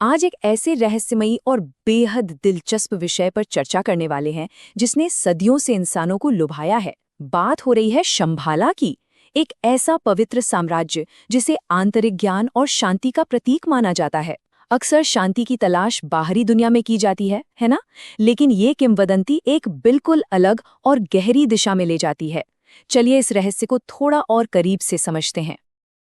आज एक ऐसे रहस्यमयी और बेहद दिलचस्प विषय पर चर्चा करने वाले हैं जिसने सदियों से इंसानों को लुभाया है। बात हो रही है शंभाला की, एक ऐसा पवित्र साम्राज्य जिसे आंतरिक ज्ञान और शांति का प्रतीक माना जाता है। अक्सर शांति की तलाश बाहरी दुनिया में की जाती है ना? लेकिन ये किंवदंती एक बिल्कुल अलग और गहरी दिशा में ले जाती है। चलिए इस रहस्य को थोड़ा और करीब से समझते हैं।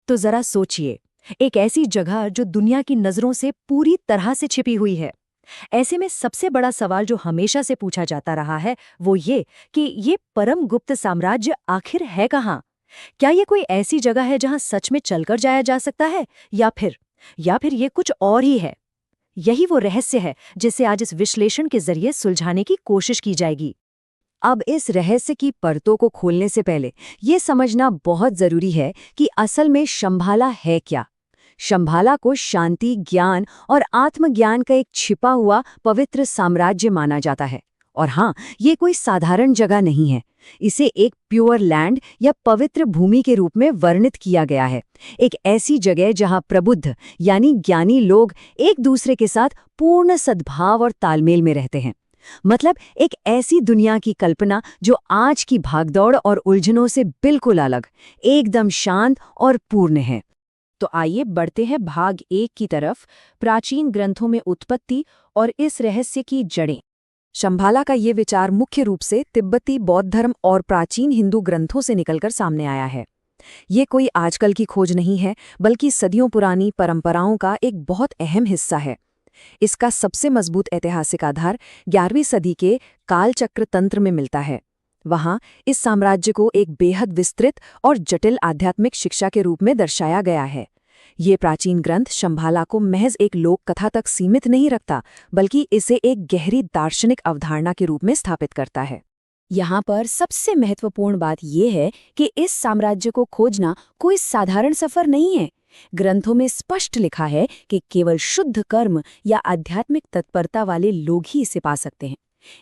तो जरा सोचिए, एक ऐसी जगह जो दुनिया की नजरों से पूरी तरह से छिपी हुई है। ऐसे में सबसे बड़ा सवाल जो हमेशा से पूछा जाता रहा है वो ये कि ये परम गुप्त साम्राज्य आखिर है कहाँ? क्या ये कोई ऐसी जगह है जहाँ सच में चलकर जाया जा सकता है, या फिर ये कुछ और ही है? यही वो रहस्य है जिसे आज इस विश्लेषण के जरिए सुलझाने की कोशिश की जाएगी। अब इस रहस्य की परतों को खोलने से पहले ये समझना बहुत जरूरी है कि असल में शंभाला है क्या। शंभाला को शांति, ज्ञान और आत्मज्ञान का एक छिपा हुआ पवित्र साम्राज्य माना जाता है। और हाँ, ये कोई साधारण जगह नहीं है। इसे एक प्योर लैंड या पवित्र भूमि के रूप में वर्णित किया गया है। एक ऐसी जगह जहाँ प्रबुद्ध यानी ज्ञानी लोग एक दूसरे के साथ पूर्ण सद्भाव और तालमेल में रहते हैं। मतलब एक ऐसी दुनिया की कल्पना जो आज की भागदौड़ और उलझनों से बिल्कुल अलग, एकदम शांत और पूर्ण है। तो आइए बढ़ते हैं भाग 1 की तरफ, प्राचीन ग्रंथों में उत्पत्ति और इस रहस्य की जड़ें। शंभाला का ये विचार मुख्य रूप से तिब्बती बौद्ध धर्म और प्राचीन हिंदू ग्रंथों से निकलकर सामने आया है। ये कोई आजकल की खोज नहीं है, बल्कि सदियों पुरानी परंपराओं का एक बहुत अहम हिस्सा है। इसका सबसे मजबूत ऐतिहासिक आधार 11वीं सदी के कालचक्र तंत्र में मिलता है। वहाँ इस साम्राज्य को एक बेहद विस्तृत और जटिल आध्यात्मिक शिक्षा के रूप में दर्शाया गया है। ये प्राचीन ग्रंथ शंभाला को महज एक लोक कथा तक सीमित नहीं रखता, बल्कि इसे एक गहरी दार्शनिक अवधारणा के रूप में स्थापित करता है। यहाँ पर सबसे महत्वपूर्ण बात यह है कि इस साम्राज्य को खोजना कोई साधारण सफर नहीं है। ग्रंथों में स्पष्ट लिखा है कि केवल शुद्ध कर्म या आध्यात्मिक तत्परता वाले लोग ही इसे पा सकते हैं।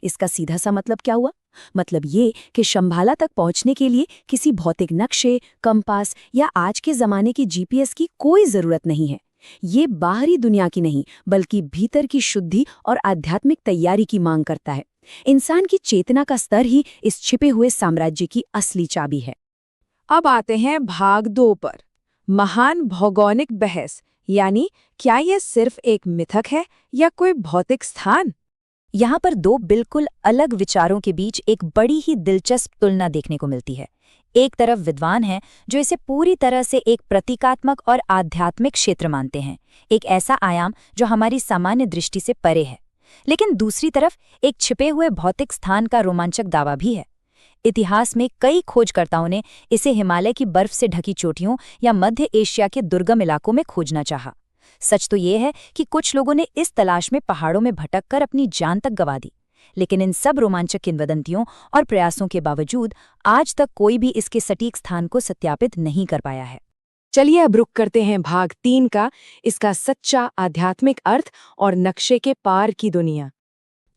इसका सीधा सा मतलब क्या हुआ? मतलब ये कि शंभाला तक पहुंचने के लिए किसी भौतिक नक्शे, कंपास या आज के जमाने की जीपीएस की कोई जरूरत नहीं है। ये बाहरी दुनिया की नहीं, बल्कि भीतर की शुद्धि और आध्यात्मिक तैयारी की मांग करता है। इंसान की चेतना का स्तर ही इस छिपे हुए साम्राज्य की असली चाबी है। अब आते हैं भाग 2 पर, महान भौगोलिक बहस, यानी क्या यह सिर्फ एक मिथक है या कोई भौतिक स्थान? यहाँ पर दो बिल्कुल अलग विचारों के बीच एक बड़ी ही दिलचस्प तुलना देखने को मिलती है। एक तरफ विद्वान हैं जो इसे पूरी तरह से एक प्रतीकात्मक और आध्यात्मिक क्षेत्र मानते हैं, एक ऐसा आयाम जो हमारी सामान्य दृष्टि से परे है। लेकिन दूसरी तरफ एक छिपे हुए भौतिक स्थान का रोमांचक दावा भी है। इतिहास में कई खोजकर्ताओं ने इसे हिमालय की बर्फ से ढकी चोटियों या मध्य एशिया के दुर्गम इलाकों में खोजना चाहा। सच तो ये है कि कुछ लोगों ने इस तलाश में पहाड़ों में भटककर अपनी जान तक गंवा दी। लेकिन इन सब रोमांचक किंवदंतियों और प्रयासों के बावजूद आज तक कोई भी इसके सटीक स्थान को सत्यापित नहीं कर पाया है। चलिए अब रुक करते हैं भाग 3 का, इसका सच्चा आध्यात्मिक अर्थ और नक्शे के पार की दुनिया।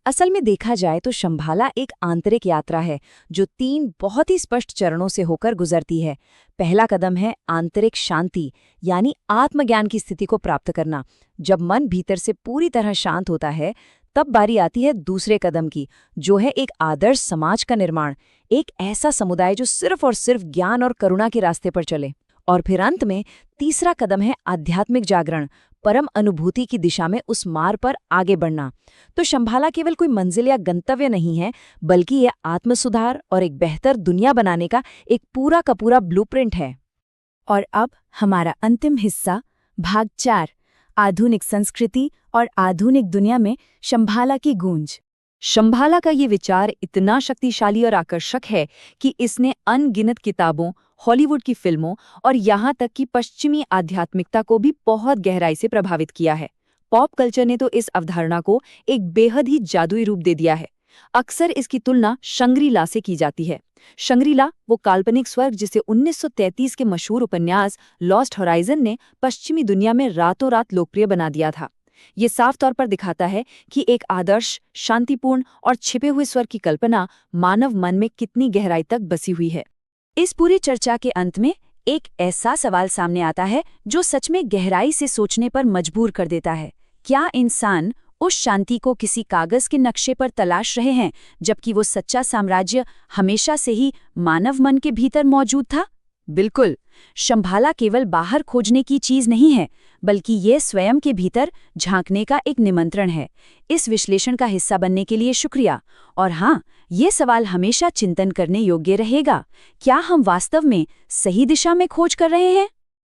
असल में देखा जाए तो शंभाला एक आंतरिक यात्रा है जो 3 बहुत ही स्पष्ट चरणों से होकर गुजरती है। पहला कदम है आंतरिक शांति, यानी आत्मज्ञान की स्थिति को प्राप्त करना। जब मन भीतर से पूरी तरह शांत होता है, तब बारी आती है दूसरे कदम की, जो है एक आदर्श समाज का निर्माण, एक ऐसा समुदाय जो सिर्फ और सिर्फ ज्ञान और करुणा के रास्ते पर चले। और फिर अंत में तीसरा कदम है आध्यात्मिक जागरण, परम अनुभूति की दिशा में उस मार्ग पर आगे बढ़ना। तो शंभाला केवल कोई मंजिल या गंतव्य नहीं है, बल्कि यह आत्मसुधार और एक बेहतर दुनिया बनाने का एक पूरा का पूरा ब्लूप्रिंट है। और अब हमारा अंतिम हिस्सा, भाग 4, आधुनिक संस्कृति और आधुनिक दुनिया में शंभाला की गूंज। शंभाला का ये विचार इतना शक्तिशाली और आकर्षक है कि इसने अनगिनत किताबों, हॉलीवुड की फिल्मों और यहाँ तक कि पश्चिमी आध्यात्मिकता को भी बहुत गहराई से प्रभावित किया है। पॉप कल्चर ने तो इस अवधारणा को एक बेहद ही जादुई रूप दे दिया है। अक्सर इसकी तुलना शंग्री-ला से की जाती है। शंग्री-ला वो काल्पनिक स्वर्ग जिसे 1933 के मशहूर उपन्यास लॉस्ट होराइजन ने पश्चिमी दुनिया में रातों रात लोकप्रिय बना दिया था। ये साफ तौर पर दिखाता है कि एक आदर्श, शांतिपूर्ण और छिपे हुए स्वर्ग की कल्पना मानव मन में कितनी गहराई तक बसी हुई है। इस पूरी चर्चा के अंत में एक ऐसा सवाल सामने आता है जो सच में गहराई से सोचने पर मजबूर कर देता है। क्या इंसान उस शांति को किसी कागज के नक्शे पर तलाश रहे हैं, जबकि वो सच्चा साम्राज्य हमेशा से ही मानव मन के भीतर मौजूद था? बिल्कुल। शंभाला केवल बाहर खोजने की चीज नहीं है, बल्कि ये स्वयं के भीतर झांकने का एक निमंत्रण है। इस विश्लेषण का हिस्सा बनने के लिए शुक्रिया। और हाँ, ये सवाल हमेशा चिंतन करने योग्य रहेगा। क्या हम वास्तव में सही दिशा में खोज कर रहे हैं?